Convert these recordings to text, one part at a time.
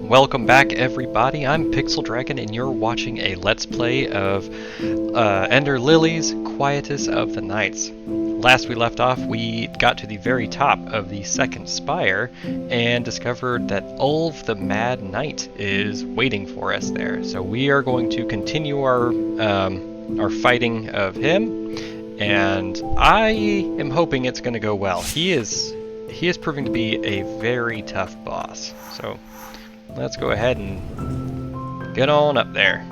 Welcome back, everybody. I'm Pixel Dragon, and you're watching a Let's Play of Ender Lilies, Quietus of the Nights. Last we left off, we got to the very top of the second spire and discovered that Ulv the Mad Knight is waiting for us there. So we are going to continue our fighting of him, and I am hoping it's going to go well. He is proving to be a very tough boss. So let's go ahead and get on up there.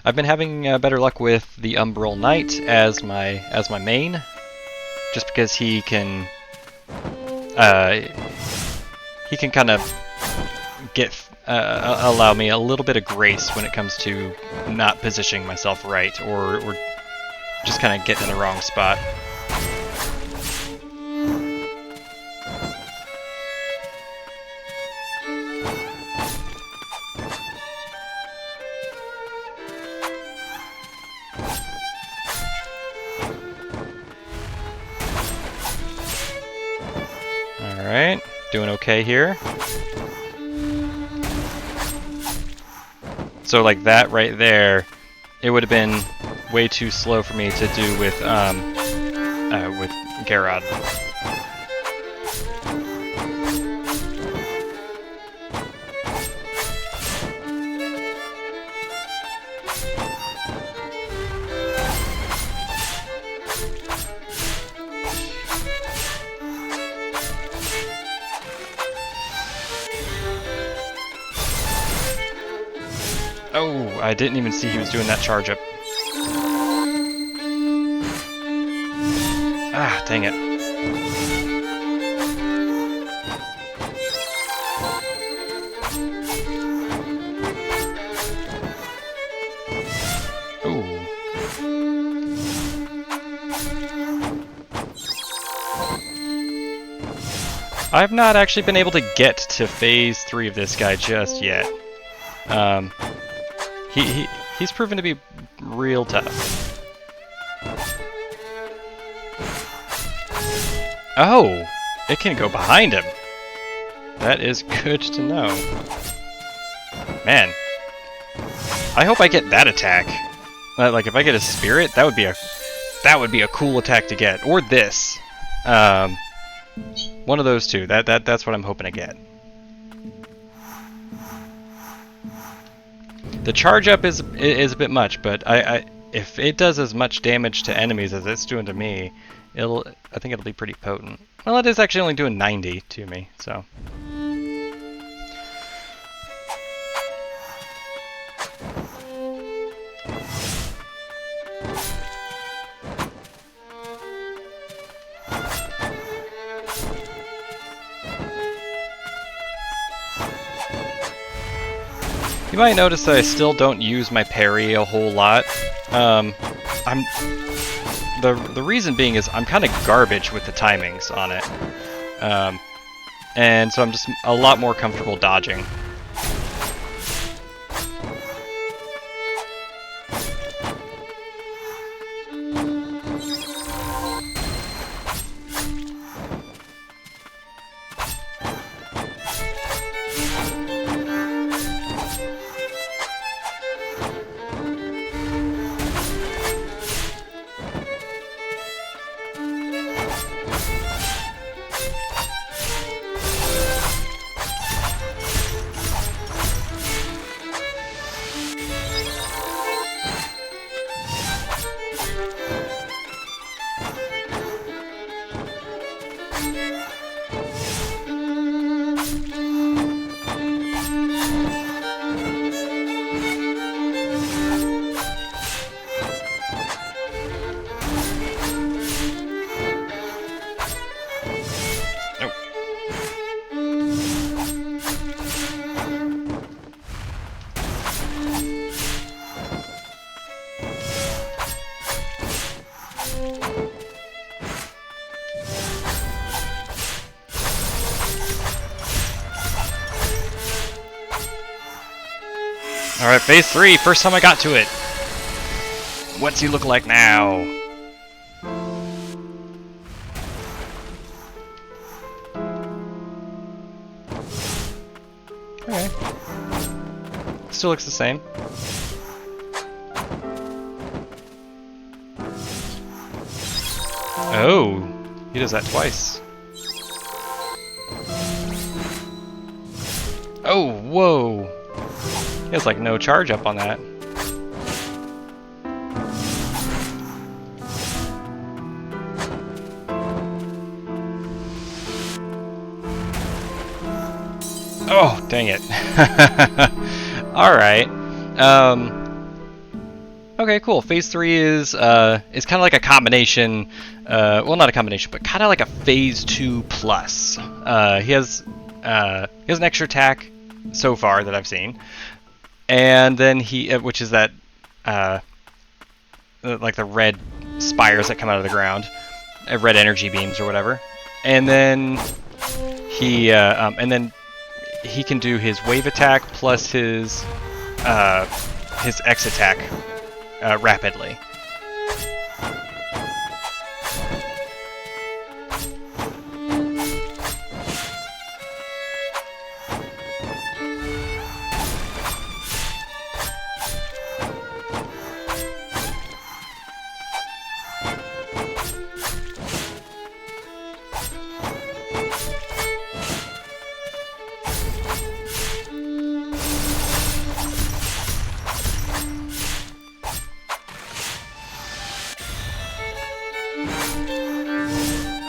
I've been having better luck with the Umbral Knight as my main, just because he can kind of allow me a little bit of grace when it comes to not positioning myself right or just kind of getting in the wrong spot. Alright, doing okay here. So like that right there, it would have been way too slow for me to do with Garrod. Oh, I didn't even see he was doing that charge up. Ah, dang it. Ooh. I've not actually been able to get to phase 3 of this guy just yet. He's proven to be real tough. Oh, it can go behind him. That is good to know. Man, I hope I get that attack. Like if I get a spirit, that would be a cool attack to get. Or this. One of those two. That's what I'm hoping to get. The charge up is a bit much, but if it does as much damage to enemies as it's doing to me, I think it'll be pretty potent. Well, it is actually only doing 90 to me, so. You might notice that I still don't use my parry a whole lot. The reason being is I'm kind of garbage with the timings on it, and so I'm just a lot more comfortable dodging. Alright, phase 3, first time I got to it. What's he look like now? Okay. Still looks the same. Oh, he does that twice. Oh, whoa. He has like no charge up on that. Oh, dang it. Alright. Okay, cool. Phase 3 is kind of like a combination, well, not a combination, but kind of like a Phase 2 plus. He has an extra attack so far that I've seen, and then which is that, like the red spires that come out of the ground, red energy beams or whatever, and then he can do his wave attack plus his X attack rapidly.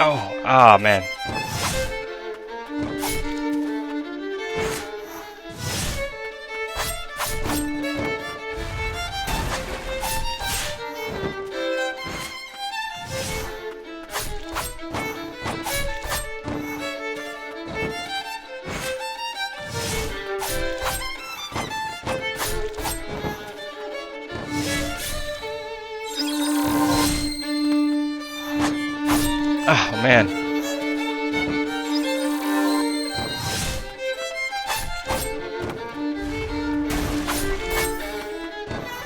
Oh, ah, man. Oh, man.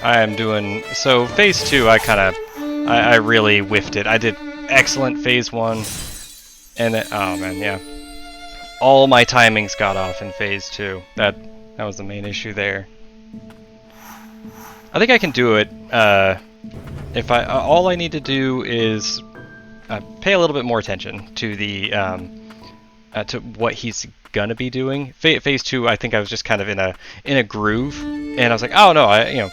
I am doing... So, Phase 2, I really whiffed it. I did excellent Phase 1, and then... Oh, man, yeah. All my timings got off in Phase 2. That was the main issue there. I think I can do it. If all I need to do is... pay a little bit more attention to the to what he's gonna be doing. Phase 2, I think I was just kind of in a groove, and I was like, oh no, I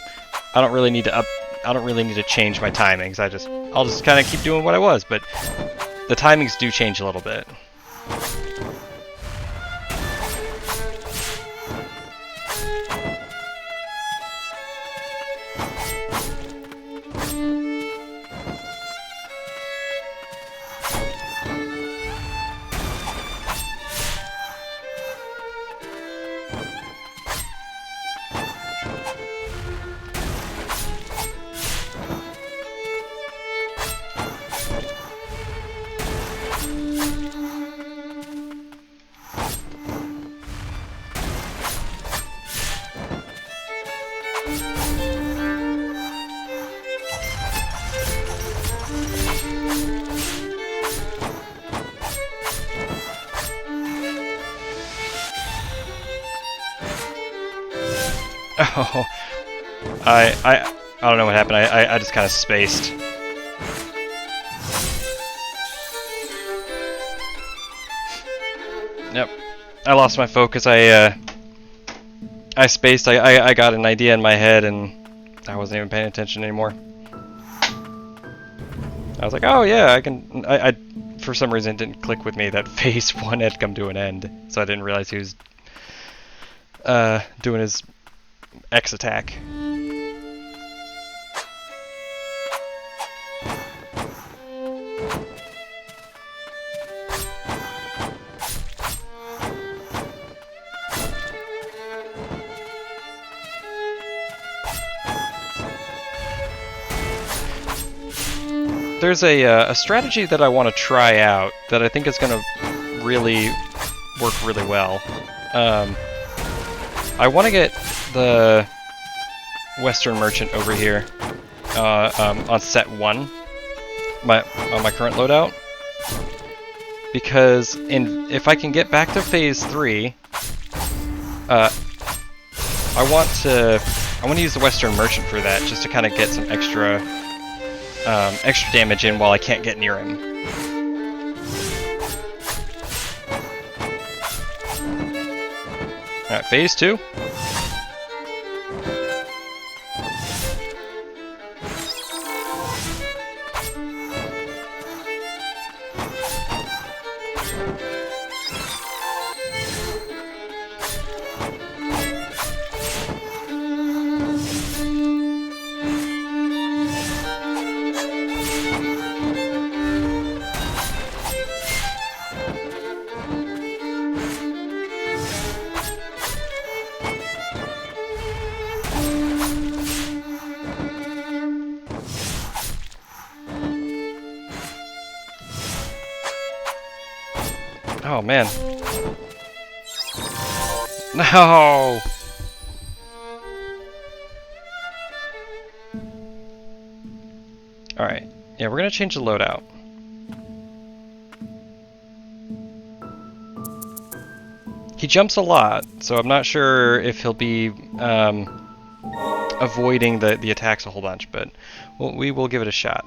don't really need to change my timings. I'll just kind of keep doing what I was, but the timings do change a little bit. Oh, I don't know what happened. I just kind of spaced. Yep, I lost my focus. I spaced. I got an idea in my head and I wasn't even paying attention anymore. I was like, oh yeah, I can. I for some reason it didn't click with me that Phase 1 had come to an end, so I didn't realize he was doing his X attack. There's a strategy that I want to try out that I think is going to really work really well. I want to get the Western Merchant over here on set 1 on my current loadout, because if I can get back to Phase 3, I want to use the Western Merchant for that, just to kind of get some extra damage in while I can't get near him. Alright, phase 2. Oh man. No! Alright. Yeah, we're gonna change the loadout. He jumps a lot, so I'm not sure if he'll be avoiding the attacks a whole bunch, but we will give it a shot.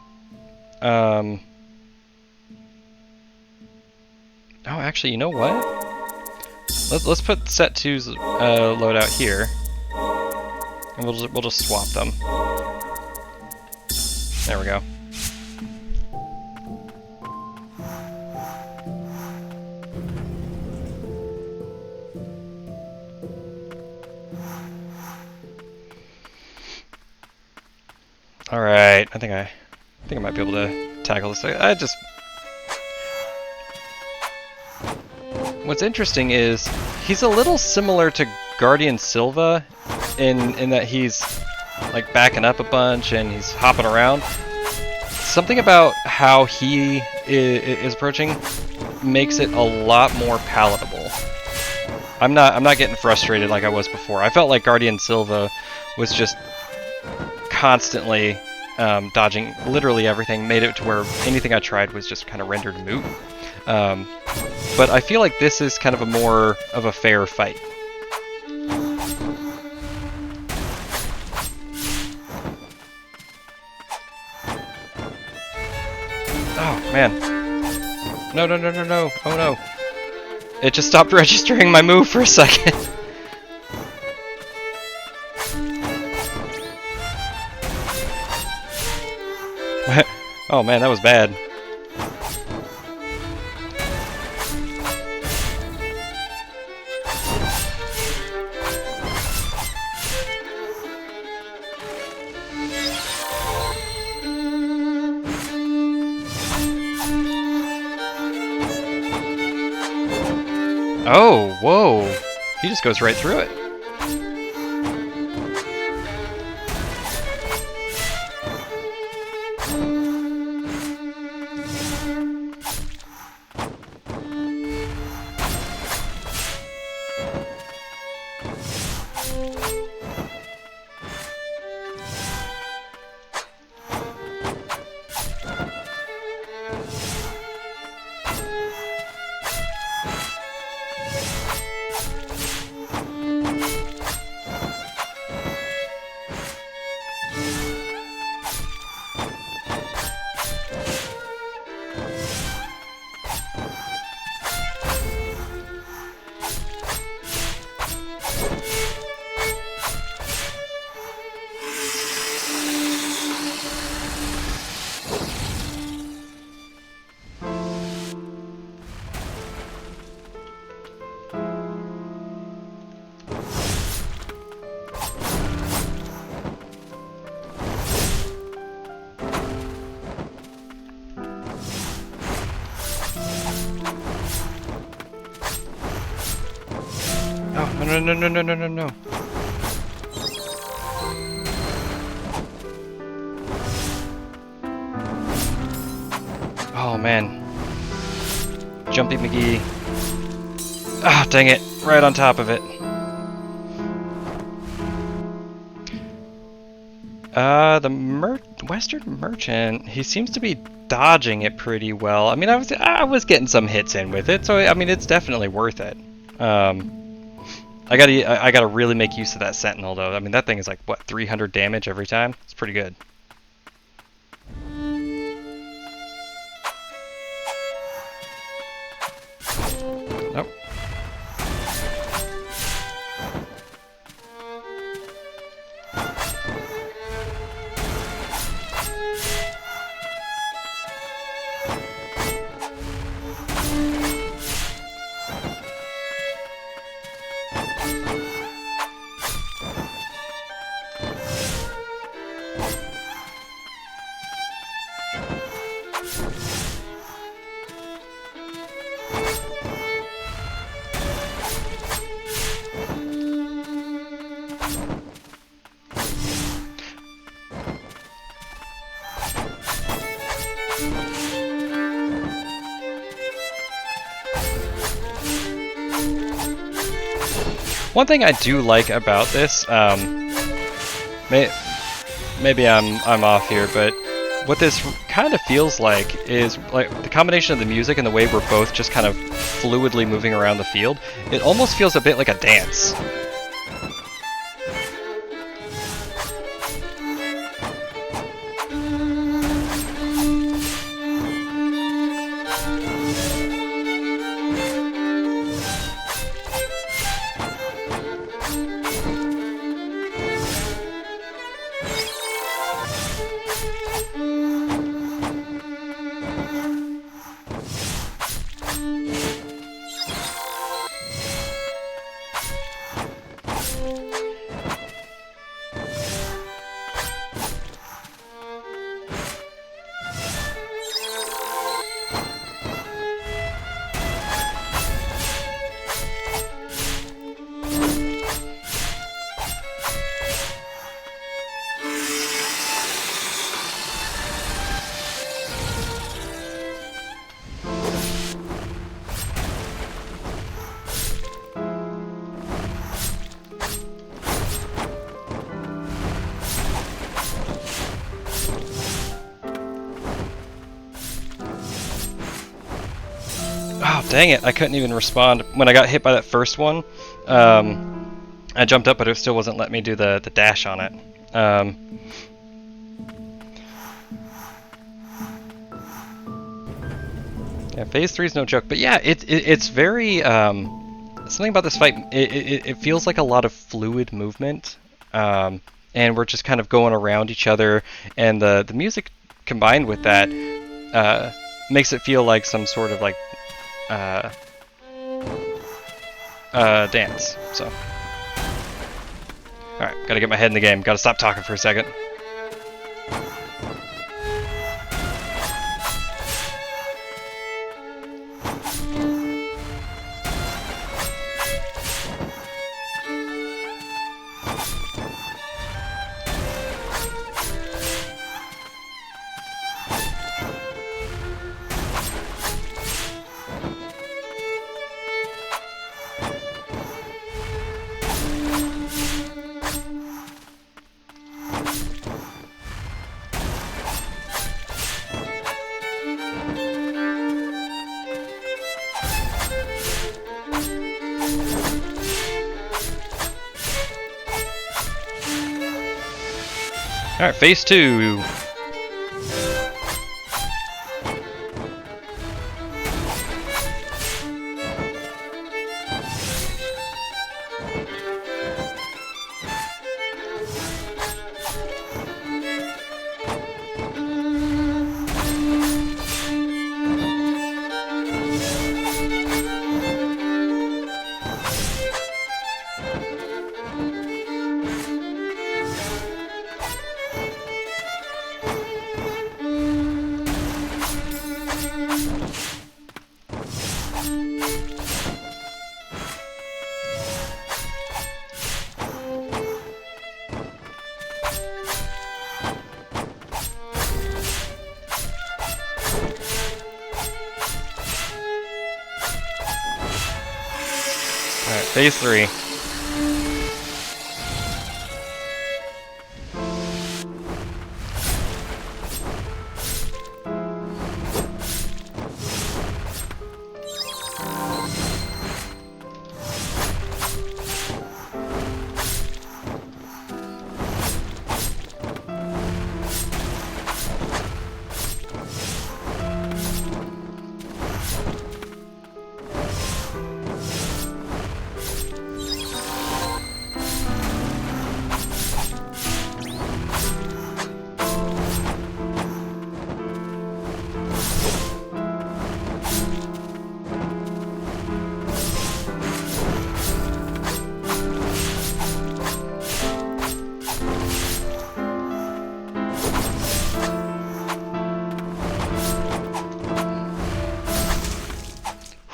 Oh, actually, you know what? Let's put set 2's loadout here, and we'll just swap them. There we go. All right, I think I might be able to tackle this. What's interesting is he's a little similar to Guardian Silva in that he's like backing up a bunch and he's hopping around. Something about how he is approaching makes it a lot more palatable. I'm not getting frustrated like I was before. I felt like Guardian Silva was just constantly dodging literally everything, made it to where anything I tried was just kind of rendered moot. But I feel like this is kind of a more of a fair fight. Oh man. No, no, no, no, no. Oh no. It just stopped registering my move for a second. Oh man, that was bad. Oh, whoa. He just goes right through it. Oh, no, no, no, no, no, no, no. Oh, man. Jumpy McGee. Ah, dang it. Right on top of it. The Western Merchant, he seems to be dodging it pretty well. I mean, I was getting some hits in with it, so I mean, it's definitely worth it. I gotta really make use of that Sentinel though. I mean, that thing is like what, 300 damage every time. It's pretty good. Nope. One thing I do like about this, maybe I'm off here, but what this kind of feels like is like the combination of the music and the way we're both just kind of fluidly moving around the field. It almost feels a bit like a dance. Oh, dang it, I couldn't even respond. When I got hit by that first one, I jumped up, but it still wasn't letting me do the dash on it. Yeah, phase 3 is no joke, but yeah, it's very, something about this fight, it feels like a lot of fluid movement, and we're just kind of going around each other, and the music combined with that makes it feel like some sort of like dance. So, all right, gotta get my head in the game. Gotta stop talking for a second. Alright, phase 2. Alright, phase 3.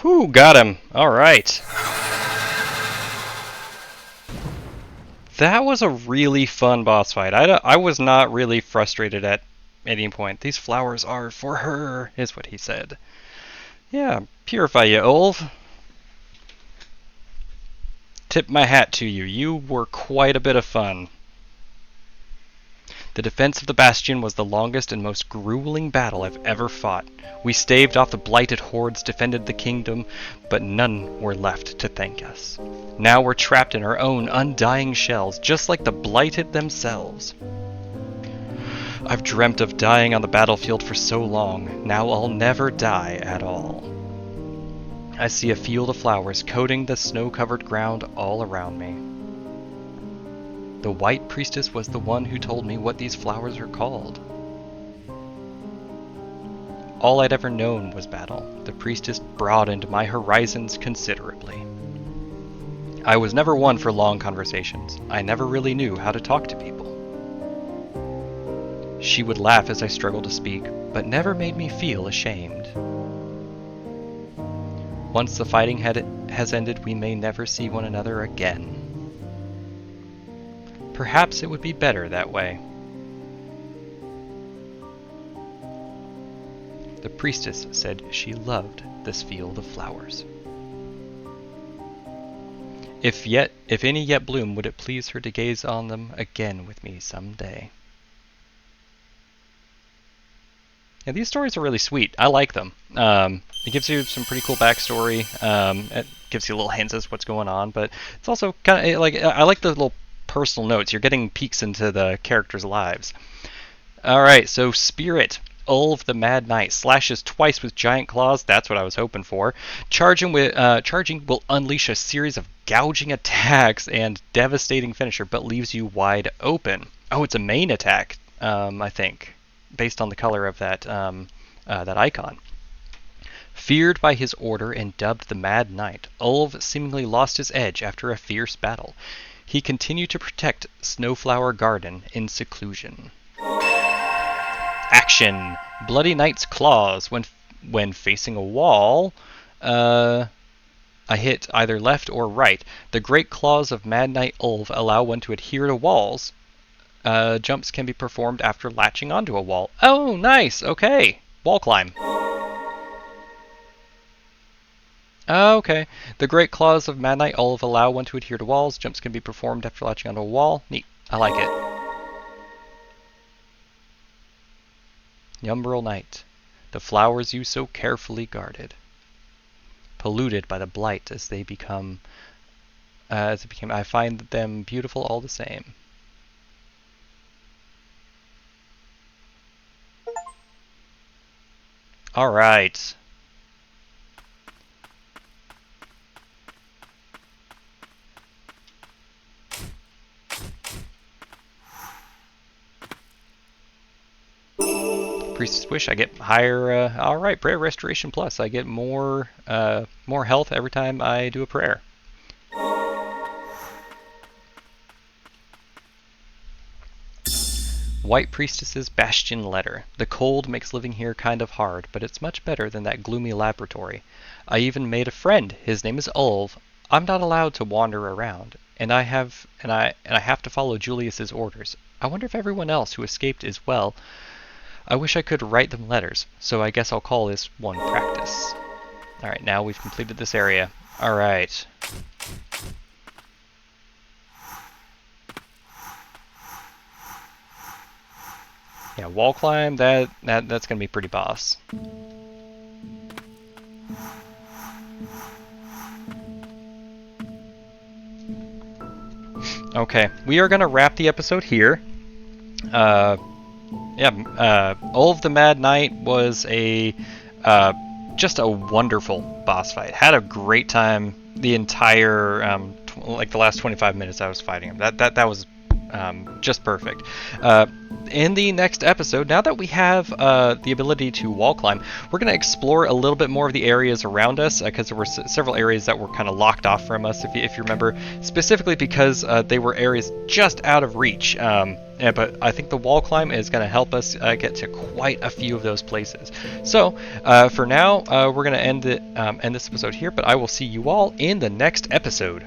Whew, got him. Alright. That was a really fun boss fight. I was not really frustrated at any point. These flowers are for her, is what he said. Yeah, purify you, Ulv. Tip my hat to you. You were quite a bit of fun. The defense of the bastion was the longest and most grueling battle I've ever fought. We staved off the blighted hordes, defended the kingdom, but none were left to thank us. Now we're trapped in our own undying shells, just like the blighted themselves. I've dreamt of dying on the battlefield for so long, now I'll never die at all. I see a field of flowers coating the snow-covered ground all around me. The White Priestess was the one who told me what these flowers are called. All I'd ever known was battle. The Priestess broadened my horizons considerably. I was never one for long conversations. I never really knew how to talk to people. She would laugh as I struggled to speak, but never made me feel ashamed. Once the fighting has ended, we may never see one another again. Perhaps it would be better that way. The priestess said she loved this field of flowers. If any yet bloom, would it please her to gaze on them again with me some day? Yeah, these stories are really sweet. I like them. It gives you some pretty cool backstory. It gives you little hints as to what's going on, but it's also kind of like I like the little personal notes. You're getting peeks into the characters' lives. Alright, so Spirit. Ulv the Mad Knight slashes twice with giant claws. That's what I was hoping for. Charging will unleash a series of gouging attacks and devastating finisher, but leaves you wide open. Oh, it's a main attack, I think, based on the color of that icon. Feared by his order and dubbed the Mad Knight, Ulv seemingly lost his edge after a fierce battle. He continued to protect Snowflower Garden in seclusion. Action! Bloody Knight's claws. When facing a wall, I hit either left or right. The great claws of Mad Knight Ulv allow one to adhere to walls. Jumps can be performed after latching onto a wall. Oh, nice! Okay. Wall climb. Okay. The great claws of Mad Knight Ulv allow one to adhere to walls. Jumps can be performed after latching onto a wall. Neat. I like it. Umbral Night. The flowers you so carefully guarded. Polluted by the blight as they became, I find them beautiful all the same. All right. Priest's Wish, I get higher, alright, Prayer Restoration Plus, I get more health every time I do a prayer. White Priestess's Bastion Letter. The cold makes living here kind of hard, but it's much better than that gloomy laboratory. I even made a friend. His name is Ulv. I'm not allowed to wander around, and I have to follow Julius's orders. I wonder if everyone else who escaped is well. I wish I could write them letters, so I guess I'll call this one practice. Alright, now we've completed this area. Alright. Yeah, wall climb, that's gonna be pretty boss. Okay, we are gonna wrap the episode here. Ulv the Mad Knight was just a wonderful boss fight. Had a great time the entire like the last 25 minutes I was fighting him. That was just perfect. In the next episode, now that we have the ability to wall climb, we're going to explore a little bit more of the areas around us, because there were several areas that were kind of locked off from us, if you remember, specifically because they were areas just out of reach. But I think the wall climb is going to help us get to quite a few of those places. So for now, we're going to end this episode here, but I will see you all in the next episode.